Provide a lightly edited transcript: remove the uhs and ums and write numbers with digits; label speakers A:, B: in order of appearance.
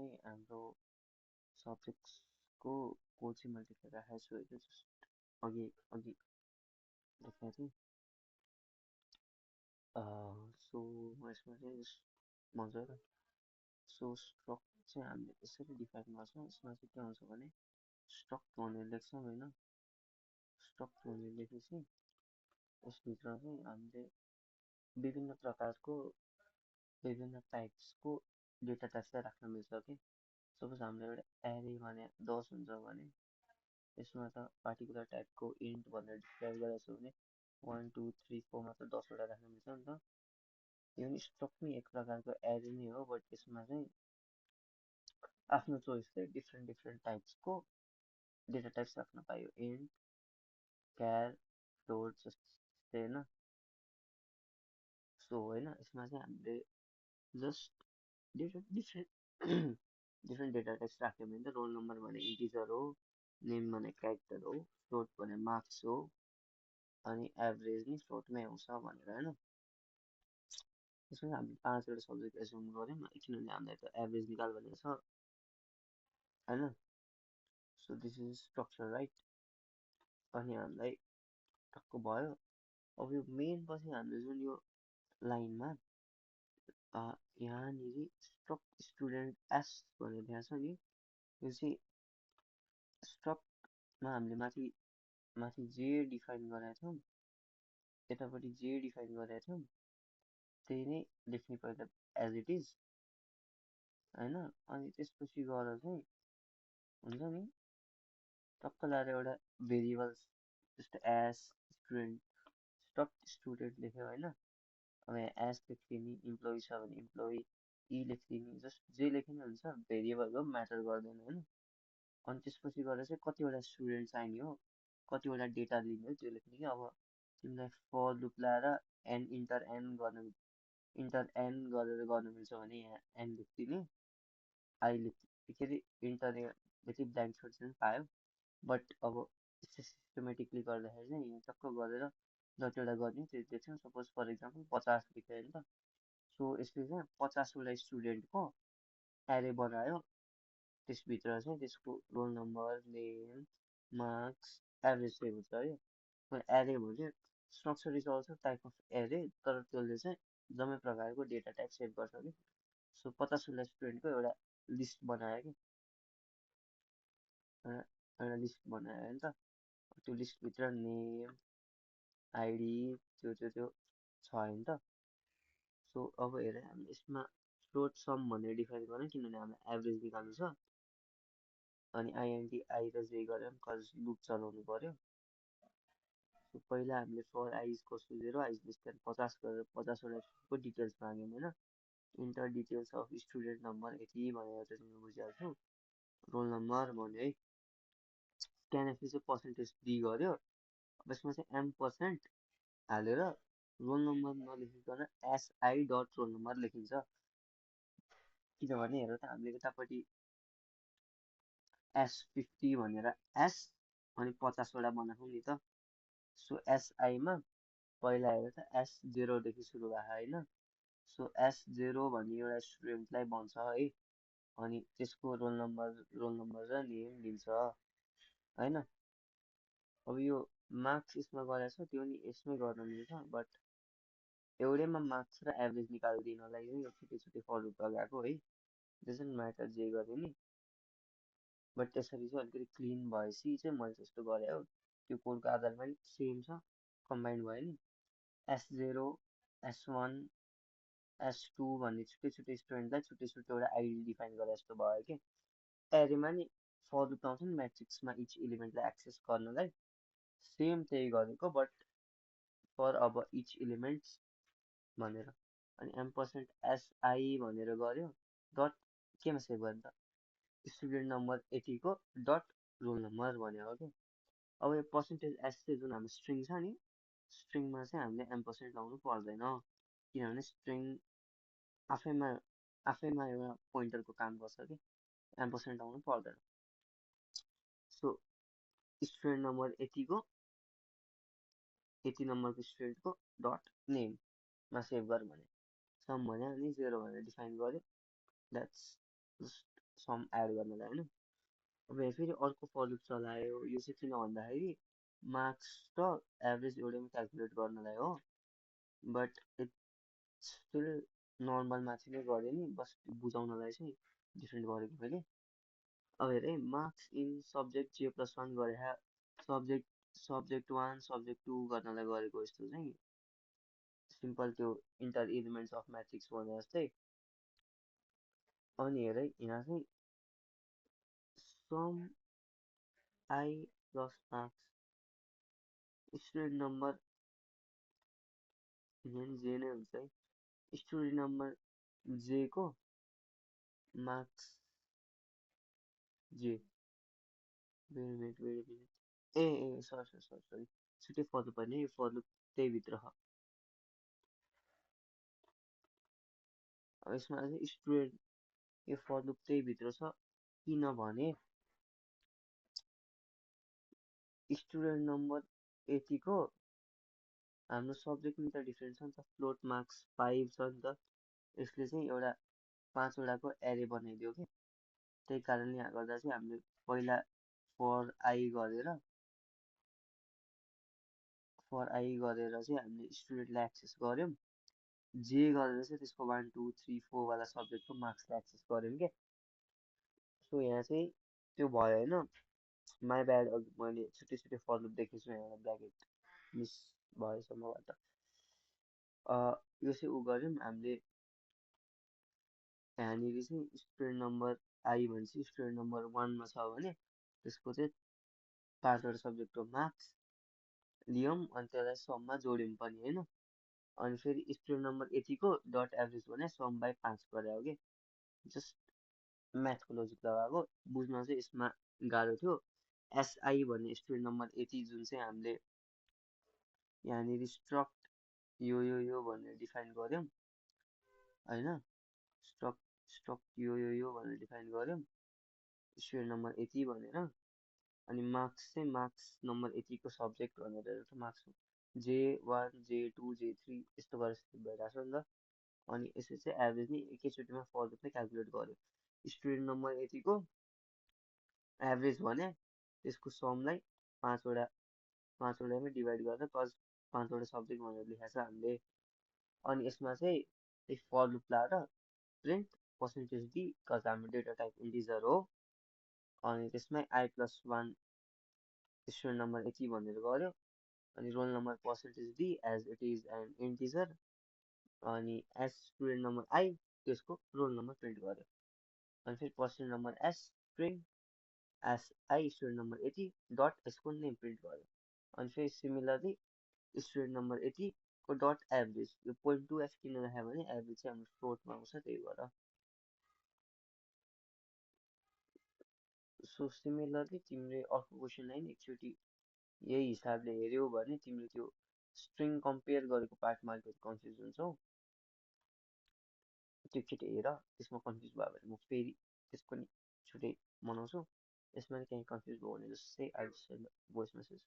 A: चाहिँ हाम्रो सब्जेक्ट्सको कोड चाहिँ मैले लेखेर राखेको छु होइन जस्ट अघि अघि लेखेको थिएँ सो म यसमा चाहिँ भन्छु है सो स्ट्रक चाहिँ हामीले यसरी डिफाइन गर्छौँ यसमा चाहिँ के हुन्छ भने स्ट्रक भनेर लेख्छौँ होइन स्ट्रक भनेर लेखेपछि यसभित्र चाहिँ हामीले विभिन्न प्रकारको विभिन्न टाइप्सको डेटा टाइप चाहिँ राख्न मिल्छ कि सपोज हामीले एउटा एरे भने 10 हुन्छ भने यसमा त पार्टिकुलर टाइपको इन्ट भनेर डिस्क्राइब गरेको छु भने 1 2 3 4 मा त 10वटा राख्न मिल्छ नि त यो पनि स्ट्रक पनि एक प्रकारको एरे नै हो बट यसमा चाहिँ आफ्नो चोइसले डिफ्रेन्ट डिफ्रेन्ट टाइप्सको डेटा टाइप्स राख्न पायो इन्ट क्यार फ्लोट जस्तै होइन सो होइन यसमा चाहिँ हामीले just different different different data types राख्यो भने त रोल नम्बर भने इन्टिजर हो नेम भने क्यारेक्टर हो फ्लोट भने मार्क्स हो अनि एभरेज नि फ्लोटमै आउँछ भनेर होइन यसमा हामीले 5वटा सब्जेक्ट एज्युम गऱ्यौँ किनभने हामीलाई त एभरेज निकाल भनेको छ होइन so this is structure right अनि हामीलाई टक्क भयो अब यो मेन पछि हामीले जुन यो लाइनमा यहाँनिर स्ट्रक स्टुडेन्ट एस भनेर त्यहाँ छ नि यो चाहिँ स्ट्रकमा हामीले माथि माथि जे डिफाइन गरेका थियौँ यतापट्टि जे डिफाइन गरेका थियौँ त्यही नै लेख्ने पहिला एज इट इज होइन अनि त्यसपछि गएर चाहिँ हुन्छ नि टक्क लगाएर एउटा भेरिएबल जस्तो एस स्टुडेन्ट स्ट्रक स्टुडेन्ट लेख्यो होइन अब यहाँ एस लेखिदिने इम्प्लोइ छ भने इम्प्लोइ ई लेखिदिने जस्ट जे लेखे नि हुन्छ भेरिएबल हो म्याटर गर्दैन होइन अनि त्यसपछि गएर चाहिँ कतिवटा स्टुडेन्ट चाहिने हो कतिवटा डेटा लिने हो त्यो लेख्ने कि अब तिमीलाई फर लुप लगाएर एन इन्टर एन गर्न इन्टर एन गरेर गर्नु मिल्छ भने यहाँ एन लेखिदिने आई लेख के अरे इन्टर यति ब्ल्याङ्क छोड्छ पायो बट अब सिस्टमेटिकली गर्दाखेरि चाहिँ यहाँ टक्क गरेर जतिवटा गर्ने त्यो देख्छौँ सपोज फर इक्जाम्पल 50 लेख्यो होइन त सो यसले चाहिँ 50वटा स्टुडेन्टको एरे बनायो त्यसभित्र चाहिँ त्यसको roll number name marks average save हुन्छ है एरे भन्यो structure is also type of एरे तर त्यसले चाहिँ जम्मै प्रकारको डेटा टाइप सेभ गर्छ कि सो 50वटा स्टुडेन्टको एउटा लिस्ट बनायो कि एउटा लिस्ट बनायो नि त त्यो लिस्टभित्र नेम आइडी त्यो छ होइन त सो अब हेर हामी यसमा फ्लोट सम भनेर डिफाइन गरौँ किनभने हामीलाई एभरेज निकाल्नु छ अनि आइएनटी आई र जे गऱ्यौँ कज लुप चलाउनु पर्यो सो पहिला हामीले फर आई इज कस to 0 i is less than 50 गरेर 50वटाको डिटेल्स माग्यौँ होइन enter details of student number यति भनेर चाहिँ तिमीले बुझिहाल्छौ रोल नम्बर भन्यो है स्क्यानएफले चाहिँ पर्सेन्टेज डी गर्यो अब यसमा चाहिँ M% हालेर रोल नम्बर नलेखिकन एसआई डट रोल नम्बर लेखिन्छ किनभने हेर त हामीले यतापट्टि S50 भनेर एस अनि 50वटा बनाएको नि त सो एसआईमा पहिला हेर त S0देखि सुरु भएको होइन सो S0 भन्ने एउटा स्टुडेन्टलाई भन्छ है अनि त्यसको रोल नम्बर र नेम दिन्छ होइन अब यो मार्क्स यसमा गरेको छ त्यो नि यसमै गर्न मिल्छ बट एउटैमा मार्क्स र एभरेज निकालिदिनलाई चाहिँ यो छुट्टै छुट्टै फर लुप लगाएको है डजन्ट म्याटर जे गरे नि बट त्यसरी चाहिँ अलिकति क्लिन भएपछि चाहिँ मैले त्यस्तो गरेँ हो त्यो कोडको आधारमा नि सेम छ कम्बाइन्ड भयो नि S0 S1 S2 भन्ने छुट्टै छुट्टै स्टुडेन्टलाई छुट्टै छुट्टै एउटा आइडी डिफाइन गरे जस्तो भयो कि एरेमा नि फर लुप आउँछ नि म्याट्रिक्समा इच इलिमेन्टलाई एक्सेस गर्नलाई सेम त्यही गरेको बट फर अब इच इलिमेन्ट्स भनेर अनि M%SI भनेर गर्यो डट केमा सेभ गर्नु त स्टुडेन्ट नम्बर यतिको डट रोल नम्बर भन्यो हो कि अब यो पर्सेन्टेज एस चाहिँ जुन हाम्रो स्ट्रिङ छ नि स्ट्रिङमा चाहिँ हामीले M% लाउनु पर्दैन किनभने स्ट्रिङ आफैमा एउटा पोइन्टरको काम गर्छ कि M% लाउनु पर्दैन सो स्टुडेन्ट नम्बर यति नम्बरको स्टुडेन्टको डट नेममा सेभ गर भने सम भन्यो अनि 0 भनेर डिफाइन गर्यो द्याट्स सम एड गर्नलाई होइन। अब यहाँ फेरि अर्को फर लुप चलायो, यो चाहिँ किन भन्दाखेरि मार्क्स र एभरेज एउटैमा क्यालकुलेट गर्नलाई हो, बट इट्स स्टिल नर्मल माथि नै गरेँ नि, बस बुझाउनलाई चाहिँ डिफ्रेन्ट गरेको मैले। अब हेर है, मार्क्स इन सब्जेक्ट जे प्लस वान गरे, सब्जेक्ट वान सब्जेक्ट टू गर्नलाई गरेको यस्तो चाहिँ सिम्पल त्यो इन्टर एलिमेन्ट्स अफ म्याट्रिक्स भने जस्तै। अनि हेर है, यहाँ चाहिँ sum i plus marks student number, यहाँ जे नै हुन्छ है, स्टुडेन्ट नम्बर जे को मार्क्स जे, ए ए सरी छुट्टै फर लुप होइन, यो फर लुप त्यही भित्र छ। अब यसमा चाहिँ स्टुडेन्ट, यो फर लुप त्यही भित्र छ किनभने स्टुडेन्ट नम्बर यतिको हाम्रो सब्जेक्ट नि त डिफ्रेन्ट छ नि त, फ्लोट मार्क्स 5 छ नि त, यसले चाहिँ एउटा 5वटाको एरे बनाइदियो कि। त्यही कारणले गर्दा चाहिँ हामीले पहिला फर आई गरेर चाहिँ हामीले स्टुडेन्टलाई एक्सेस गऱ्यौँ, जे गरेर चाहिँ त्यसको 1 2 3 4 वाला सब्जेक्टको मार्क्सलाई एक्सेस गऱ्यौँ क्या। सो यहाँ चाहिँ त्यो भयो होइन, माई ब्याड, मैले छुट्टै छुट्टै फर लुप देखेछु यहाँ, ब्ल्याकेट मिस भएछ मबाट। यो चाहिँ उ गऱ्यौँ हामीले, यहाँनिर चाहिँ स्टुडेन्ट नम्बर आई भनेपछि स्टुडेन्ट नम्बर 1मा छ भने त्यसको चाहिँ 5वटा सब्जेक्टको मार्क्स लियौँ अनि त्यसलाई सममा जोड्यौँ पनि होइन। अनि फेरि स्टुडेन्ट नम्बर यतिको डट एभरेज भने सम बाई 5 गरे हो कि, जस्ट म्याथको लोजिक लगाएको। बुझ्न चाहिँ यसमा गाह्रो थियो। एसआई भन्ने स्टुडेन्ट नम्बर यति जुन चाहिँ हामीले यहाँनिर स्ट्रक्ट यो भनेर डिफाइन गऱ्यौँ होइन, स्ट्रक्ट यो भनेर डिफाइन गऱ्यौँ स्टुडेन्ट नम्बर यति भनेर। अनि मार्क्स चाहिँ मार्क्स नम्बर यतिको सब्जेक्ट भनेर एउटा मार्क्स J1 J2 J3 यस्तो गरेर स्प्लिट भइरहेको छ नि त। अनि यसरी चाहिँ एभरेज नै एकैचोटिमा फर लुपमै क्यालकुलेट गर्यो। स्टुडेन्ट नम्बर यतिको एभरेज भने त्यसको समलाई 5वटामै डिभाइड गरेर प्लस 5वटा सब्जेक्ट भनेर लेखाएको छ हामीले। अनि यसमा चाहिँ फर लुप लाएर प्रिन्ट पर्सेन्टेज डी, कज हाम्रो डेटा टाइप इन्टिजर हो। अनि त्यसमै I+1 स्टुडेन्ट नम्बर यति भनेर गर्यो। अनि roll number percentage d as it is an integer, अनि एस स्टुडेन्ट नम्बर आई त्यसको रोल नम्बर प्रिन्ट गर्यो। अनि फेरि percent number S print S i student number यति डट यसको नेम प्रिन्ट गर्यो। अनि फेरि सिमिलरली स्टुडेन्ट नम्बर यतिको डट एभरेज, यो 0.2f किन राख्यो भने एभरेज चाहिँ हाम्रो फ्लोटमा आउँछ त्यही भएर। सो सिमिलरली तिमीले अर्को क्वेसनलाई नि एकचोटि यही हिसाबले हेऱ्यौ भने तिमीले त्यो स्ट्रिङ कम्पेयर गरेको पार्टमा अलिकति कन्फ्युज हुन्छौ, त्यो एकचोटि हेर। त्यसमा कन्फ्युज भयो भने म फेरि त्यसको नि छुट्टै बनाउँछु। यसमा नि कहीँ कन्फ्युज भयो भने जस्तै I will send voice message.